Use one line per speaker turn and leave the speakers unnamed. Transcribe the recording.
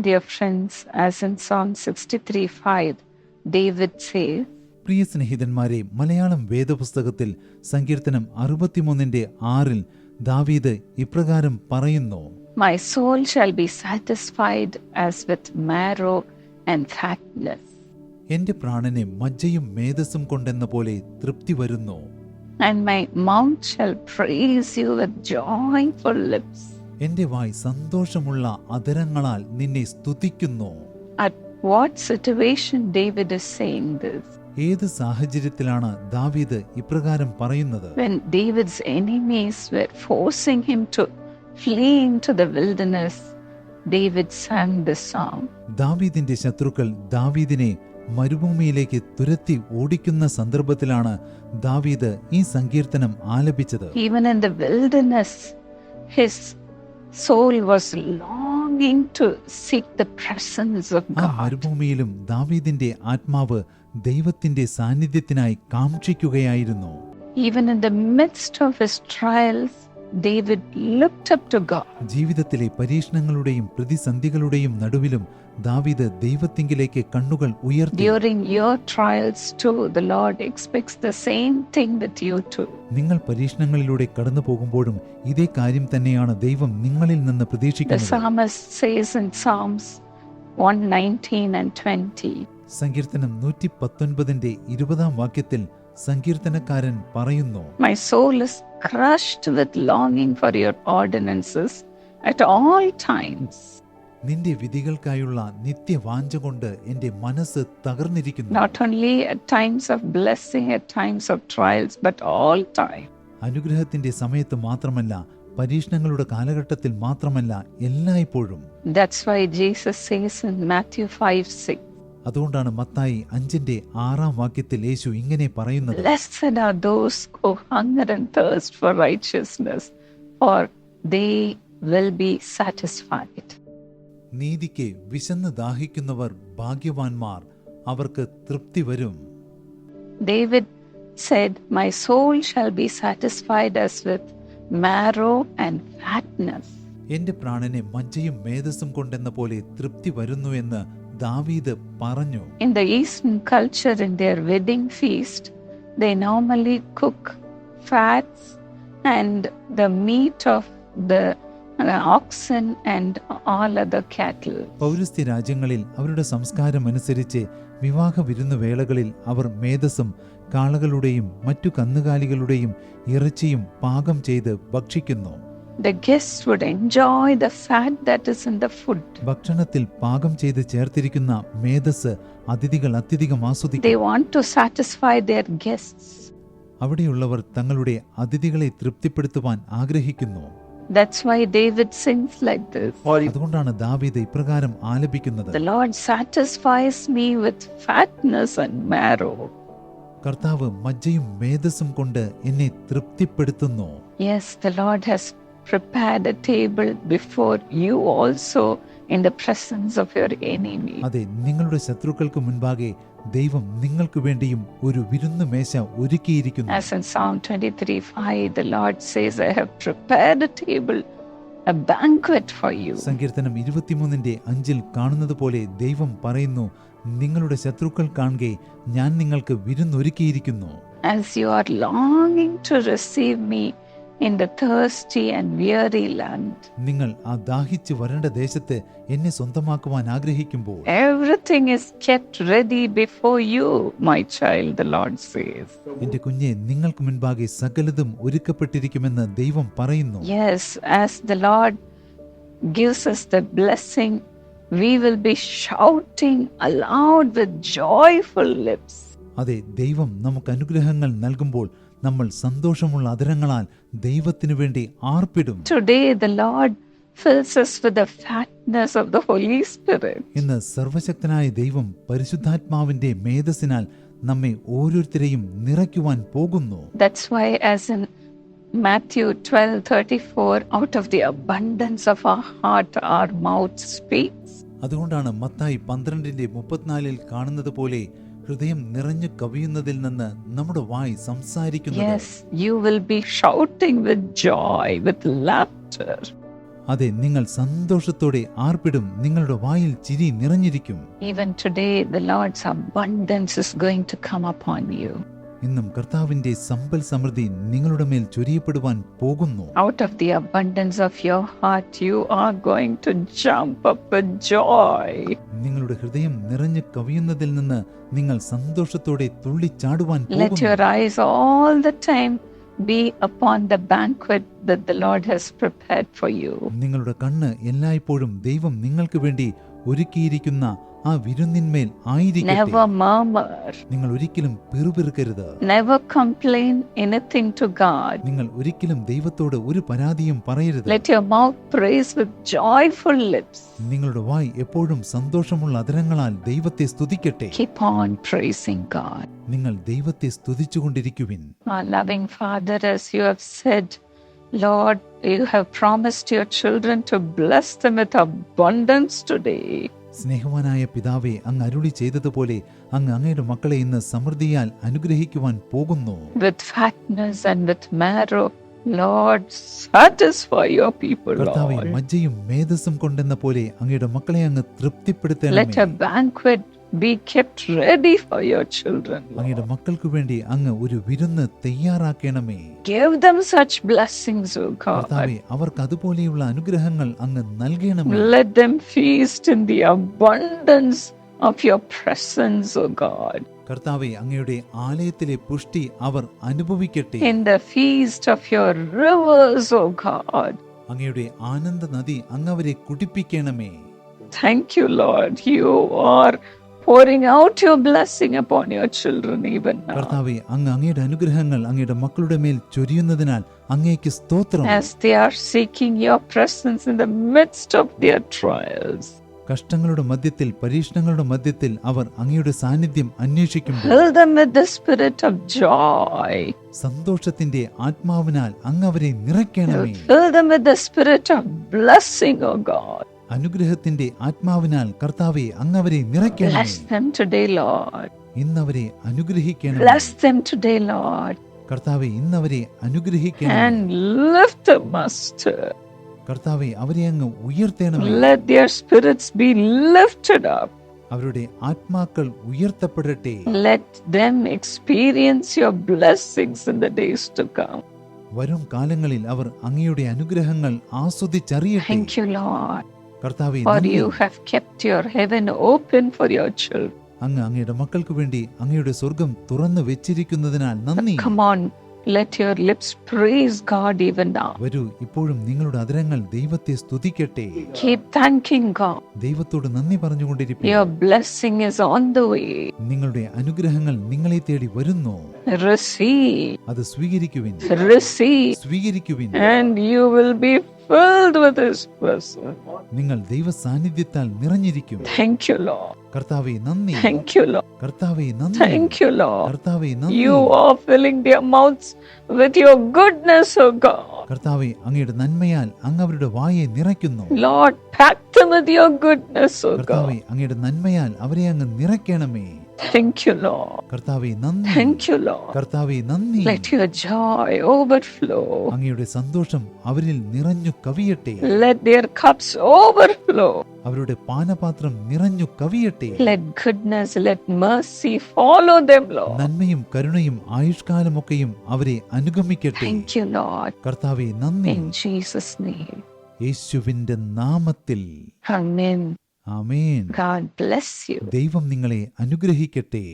Dear friends, as in Psalm 63:5, David says,
പ്രിയ സ്നേഹിതന്മാരെ, മലയാളം വേദപുസ്തകത്തിൽ സങ്കീർത്തനം 63:6 ദാവീദ് ഇപ്രകാരം പറയുന്നു:
My soul shall be satisfied as with marrow and fatness.
എന്റെ പ്രാണനെ മജ്ജയും മേധസ്സും കൊണ്ടെന്ന പോലെ തൃപ്തി വരുന്നു.
And my mouth shall praise you with joyful lips.
എന്റെ വായ് സന്തോഷമുള്ള അധരങ്ങളാൽ നിന്നെ സ്തുതിക്കുന്നു.
At what situation David is saying this?
ഏത് സാഹചര്യത്തിലാണ് ദാവീദ് ഇപ്രകാരം പറയുന്നത്?
When David's enemies were forcing him to flee into the wilderness, David sang this song.
ദാവീദിന്റെ ശത്രുക്കൾ ദാവീദിനെ മരുഭൂമിയിലേക്ക് തുരത്തി ഓടിക്കുന്ന സന്ദർഭത്തിലാണ് ദാവീദ് ഈ സങ്കീർത്തനം ആലപിച്ചത്.
Even in the wilderness, his soul was longing to seek the presence of
ആ
God.
മരുഭൂമിയിലും ദാവീദിന്റെ ആത്മാവ് ദൈവത്തിന്റെ സാന്നിധ്യത്തിനായി കാംക്ഷിക്കുകയായിരുന്നു.
Even in the midst of his trials, David looked up to God.
ജീവിതത്തിലെ പരീക്ഷണങ്ങളുടെയും പ്രതിസന്ധികളുടെയും നടുവിലും ദാവീദ് ദൈവത്തിങ്കിലേക്ക് കണ്ണുകൾ ഉയർത്തി.
During your trials too, the Lord expects the same thing with you too.
നിങ്ങൾ പരീക്ഷണങ്ങളിലൂടെ കടന്നു പോകുമ്പോഴും ഇതേ കാര്യം തന്നെയാണ് ദൈവം നിങ്ങളിൽ നിന്ന്
The
പ്രതീക്ഷിക്കുന്നത്.
psalmist says in Psalms 119 and 20,
സങ്കീർത്തനം 119:20 സങ്കീർത്തനക്കാരൻ പറയുന്നു:
My soul is crushed with longing for your ordinances at all times.
നിന്റെ വിധികൾക്കായുള്ള നിത്യവാഞ്ച കൊണ്ട് എന്റെ മനസ്സ് തകർന്നിരിക്കുന്നു.
Not only at times of blessing, at times of trials, but all time.
അനുഗ്രഹത്തിന്റെ സമയത്ത് മാത്രമല്ല, പരീക്ഷണങ്ങളുടെ കാലഘട്ടത്തിൽ മാത്രമല്ല, എല്ലായ്പ്പോഴും.
That's why Jesus says in Matthew 5:6,
അതുകൊണ്ടാണ് മത്തായി 5:6 യേശു ഇങ്ങനെ പറയുന്നത്:
Blessed are those who hunger and thirst for righteousness, for they will be satisfied.
നീതിക്ക് വിശന്ന് ദാഹിക്കുന്നവർ ഭാഗ്യവാന്മാർ, അവർക്ക് തൃപ്തി വരും.
David said, My soul shall be satisfied as with marrow and fatness.
എന്റെ പ്രാണനെ മജ്ജയും മേധസ്സും കൊണ്ടെന്ന പോലെ തൃപ്തി വരുന്നു എന്ന് ദാവീദ് പറഞ്ഞു.
In the Eastern culture, in their wedding feast, they normally cook fats and the meat of the oxen and all other cattle.
പൗരസ്ത്യ രാജ്യങ്ങളിൽ അവരുടെ സംസ്കാരം അനുസരിച്ച് വിവാഹ വിരുന്നുവേളകളിൽ അവർ മേധസ്സും കാളകളുടെയും മറ്റു കന്നുകാലികളുടെയും ഇറച്ചിയും പാകം ചെയ്ത് ഭക്ഷിക്കുന്നു.
The guests would enjoy the fat that is in the food.
ഭക്ഷണത്തിൽ പാകം ചെയ്ത് ചേർത്തിരിക്കുന്ന മേധസ് അതിഥികൾ അത്യധികം ആസ്വദിക്കും.
They want to satisfy their guests.
അവിടെയുള്ളവർ തങ്ങളുടെ അതിഥികളെ തൃപ്തിപ്പെടുത്തുവാൻ ആഗ്രഹിക്കുന്നു.
That's why David sings like this.
അതുകൊണ്ടാണ് ദാവീദ് ഇപ്രകാരം ആലപിക്കുന്നത്:
The Lord satisfies me with fatness and marrow.
കർത്താവ് മജ്ജയും മേധസ്സും കൊണ്ട് എന്നെ തൃപ്തിപ്പെടുത്തുന്നു.
Yes, the Lord has prepared a table before you also in the presence of your enemy.
അതെ, നിങ്ങളുടെ ശത്രുക്കൾക്ക് മുൻപാകെ ദൈവം നിങ്ങൾക്ക് വേണ്ടിയും ഒരു വിരുന്നു മേശ ഒരുക്കിയിരിക്കുന്നു.
As in Psalm 23:5, the Lord says, I have prepared a table, a banquet for you.
സങ്കീർത്തനം 23:5 കാണുന്നത് പോലെ ദൈവം പറയുന്നു: നിങ്ങളുടെ ശത്രുക്കൾ കാണുകെ ഞാൻ നിങ്ങൾക്ക് വിരുന്നൊരുക്കിയിരിക്കുന്നു.
As you are longing to receive me in the thirsty and weary land.
നിങ്ങൾ ആ ദാഹിച്ചു വരേണ്ട ദേശത്ത് എന്നെ സ്വന്തമാക്കുവാൻ ആഗ്രഹിക്കുമ്പോൾ
Everything is kept ready before you, my child, the Lord says.
എന്റെ കുഞ്ഞെ, നിങ്ങൾക്ക് മുൻപാകെ സകലതും ഒരുക്കപ്പെട്ടിരിക്കുമെന്ന് ദൈവം പറയുന്നു.
Yes, as the Lord gives us the blessing, we will be shouting aloud with joyful lips.
അതെ, ദൈവം നമുക്ക് അനുഗ്രഹങ്ങൾ നൽകുമ്പോൾ നമ്മൾ സന്തോഷമുള്ള അധരങ്ങളാൽ ദൈവത്തിനു വേണ്ടി ആർപ്പിടും.
Today the Lord fills us with the fatness of the Holy Spirit.
ഇന്ന് സർവശക്തനായ ദൈവം പരിശുദ്ധാത്മാവിന്റെ മേധസ്സിനാൽ നമ്മെ ഓരോരുത്തരെയും നിറയ്ക്കുവാൻ പോകുന്നു.
That's why as in Matthew 12:34, out of the abundance of our heart our mouth speaks.
അതുകൊണ്ടാണ് മത്തായി 12:34 കാണുന്നത് പോലെ ഹൃദയം നിറഞ്ഞു കവിയുന്നതിൽ നിന്ന് നമ്മുടെ വായ് സംസാരിക്കുന്നത്.
Yes, you will be shouting with joy, with laughter.
അതെ, നിങ്ങൾ സന്തോഷത്തോടെ ആർപ്പിടും, നിങ്ങളുടെ വായിൽ ചിരി നിറഞ്ഞിരിക്കും.
Even today, the Lord's abundance is going to come upon you.
ഇന്നും കർത്താവിന്റെ സമ്പൽ സമൃദ്ധി നിങ്ങളുടെ മേൽ ചൊരിയപ്പെടുവാൻ പോകുന്നു.
Out of the abundance of your heart, you are going to jump up with joy.
നിങ്ങളുടെ ഹൃദയം നിറഞ്ഞു കവിയുന്നതിൽ നിന്ന് നിങ്ങൾ സന്തോഷത്തോടെ തുള്ളിച്ചാടുവാൻ
Let
പോകുന്നു.
your eyes all the time be upon the banquet that the Lord has prepared for you.
നിങ്ങളുടെ കണ്ണ് എല്ലായ്പ്പോഴും ദൈവം നിങ്ങൾക്ക് വേണ്ടി ഒരുക്കിയിരിക്കുന്ന ആ വിരുന്നിന്മേൽ ആയിരിക്കട്ടെ.
Never murmur.
നിങ്ങൾ ഒരിക്കലും പിറുപിറുക്കരുത്.
Never complain anything to God.
നിങ്ങൾ ഒരിക്കലും ദൈവത്തോട് ഒരു പരാതിയും പറയരുത്.
Let your mouth praise with joyful lips.
നിങ്ങളുടെ വായ് എപ്പോഴും സന്തോഷമുള്ള അധരങ്ങളാൽ ദൈവത്തെ സ്തുതിക്കട്ടെ.
Keep on praising God.
നിങ്ങൾ ദൈവത്തെ സ്തുതിച്ചുകൊണ്ടിരിക്കുവിൻ.
Our loving Father, as you have said, Lord, you have promised your children to bless them with abundance today.
സ്നേഹവാനായ പിതാവേ, അങ്ങ് അരുളി ചെയ്തതുപോലെ അങ്ങ് അങ്ങയുടെ മക്കളെ ഇന്ന് സമൃദ്ധിയാൽ അനുഗ്രഹിക്കുവാൻ പോകുന്നു.
With fatness and with marrow, Lord, satisfy your people,
കർത്താവേ,
Lord.
മജ്ജയും മേധസ്സും കൊണ്ടെന്ന പോലെ അങ്ങയുടെ മക്കളെ അങ്ങ്
Let
തൃപ്തിപ്പെടുത്തണമേ.
a banquet be kept ready for your children,
അങ്ങയുടെ
Lord.
മക്കൾക്ക് വേണ്ടി അങ്ങ് ഒരു വിരുന്ന് തയ്യാറാക്കണമേ.
Give them such blessings, O God.
കർത്താവേ, അവർക്ക് അതുപോലെയുള്ള അനുഗ്രഹങ്ങൾ അങ്ങ് നൽകണമേ.
Let them feast in the abundance of your presence, O God.
കർത്താവേ, അങ്ങയുടെ ആലയത്തിലെ പുഷ്ടി അവർ അനുഭവിക്കട്ടെ.
In the feast of your rivers, O God.
അങ്ങയുടെ ആനന്ദ നദി അങ്ങ് അവരെ കുടിപ്പിക്കണമേ.
Thank you, Lord. You are pouring out your blessing upon your children even now.
കർത്താവേ, അങ്ങ് അങ്ങയുടെ അനുഗ്രഹങ്ങൾ അങ്ങയുടെ മക്കളുടെ മേൽ ചൊരിയുന്നതിനാൽ അങ്ങേക്ക് സ്തോത്രം.
As they are seeking your presence in the midst of their trials.
കഷ്ടങ്ങളുടെ മധ്യത്തിൽ, പരീക്ഷണങ്ങളുടെ മധ്യത്തിൽ അവർ അങ്ങയുടെ സാന്നിധ്യം അന്വേഷിക്കുമ്പോൾ
Fill them with the spirit of joy.
സന്തോഷത്തിന്റെ ആത്മാവിനാൽ അങ്ങ് അവരെ നിറയ്ക്കണമേ.
Fill them with the spirit of blessing, O God.
അനുഗ്രഹത്തിന്റെ ആത്മാവിനാൽ കർത്താവെ അങ്ങ് അവരെ നിറയ്ക്കണമേ.
Bless them today, Lord.
ഇന്നവരെ അനുഗ്രഹിക്കണമേ.
Bless them today, Lord.
കർത്താവെ ഇന്നവരെ അനുഗ്രഹിക്കണമേ.
And lift them, Master.
കർത്താവെ അവരെ അങ്ങ് ഉയർത്തണമേ.
Let their spirits be lifted up.
അവരുടെ ആത്മാക്കൾ ഉയർത്തപ്പെടട്ടെ.
Let them experience your blessings in the days to come.
വരും കാലങ്ങളിൽ അവർ അങ്ങയുടെ അനുഗ്രഹങ്ങൾ ആസ്വദിച്ചറിയട്ടെ.
Thank you, Lord,
കർത്താവെ
for
നന്ദി.
you have kept your heaven open for your children.
അങ്ങ് അങ്ങയുടെ മക്കൾക്ക് വേണ്ടി അങ്ങയുടെ സ്വർഗം തുറന്നു വെച്ചിരിക്കുന്നതിനാൽ നന്ദി.
Come on, let your lips praise God even now.
വരൂ, ഇപ്പോഴും നിങ്ങളുടെ അധരങ്ങൾ ദൈവത്തെ സ്തുതിക്കട്ടെ.
Keep thanking God.
ദൈവത്തോട് നന്ദി പറഞ്ഞുകൊണ്ടിരിക്കുക.
Your blessing is on the way.
നിങ്ങളുടെ അനുഗ്രഹങ്ങൾ നിങ്ങളെ തേടി വരുന്നു.
Receive.
അത് സ്വീകരിക്കുവിൻ.
Receive.
സ്വീകരിക്കുവിൻ.
And you will be filled with His presence.
നിങ്ങൾ ദൈവ സാന്നിധ്യത്താൽ നിറഞ്ഞിരിക്കും.
Thank you, Lord.
കർത്താവെ നന്ദി.
Thank you, Lord.
കർത്താവെ നന്ദി.
Thank you, Lord.
കർത്താവെ നന്ദി.
You are filling their mouths with your goodness, O God.
കർത്താവെ അങ്ങയുടെ നന്മയാൽ അങ്ങ് അവരുടെ വായെ നിറയ്ക്കുന്നു.
Lord, pack them with your goodness, O
കർത്താവെ
God.
അങ്ങയുടെ നന്മയാൽ അവരെ അങ്ങ് നിറയ്ക്കണമേ.
Thank you, Lord.
കർത്താവെ നന്ദി.
Thank you, Lord.
കർത്താവെ നന്ദി.
Let your joy overflow.
അങ്ങയുടെ സന്തോഷം അവരിൽ നിറഞ്ഞു കവിയട്ടെ.
Let their cups overflow.
അവരുടെ പാനപാത്രം നിറഞ്ഞു കവിയട്ടെ.
Let goodness, let mercy follow them, Lord.
നന്മയും കരുണയും ആയുഷ്കാലമൊക്കെയും അവരെ അനുഗമിക്കട്ടെ.
Thank you, Lord.
കർത്താവെ നന്ദി.
In Jesus' name.
യേശുവിന്റെ നാമത്തിൽ
Amen.
Amen.
God bless you.
ദൈവം നിങ്ങളെ അനുഗ്രഹിക്കട്ടെ.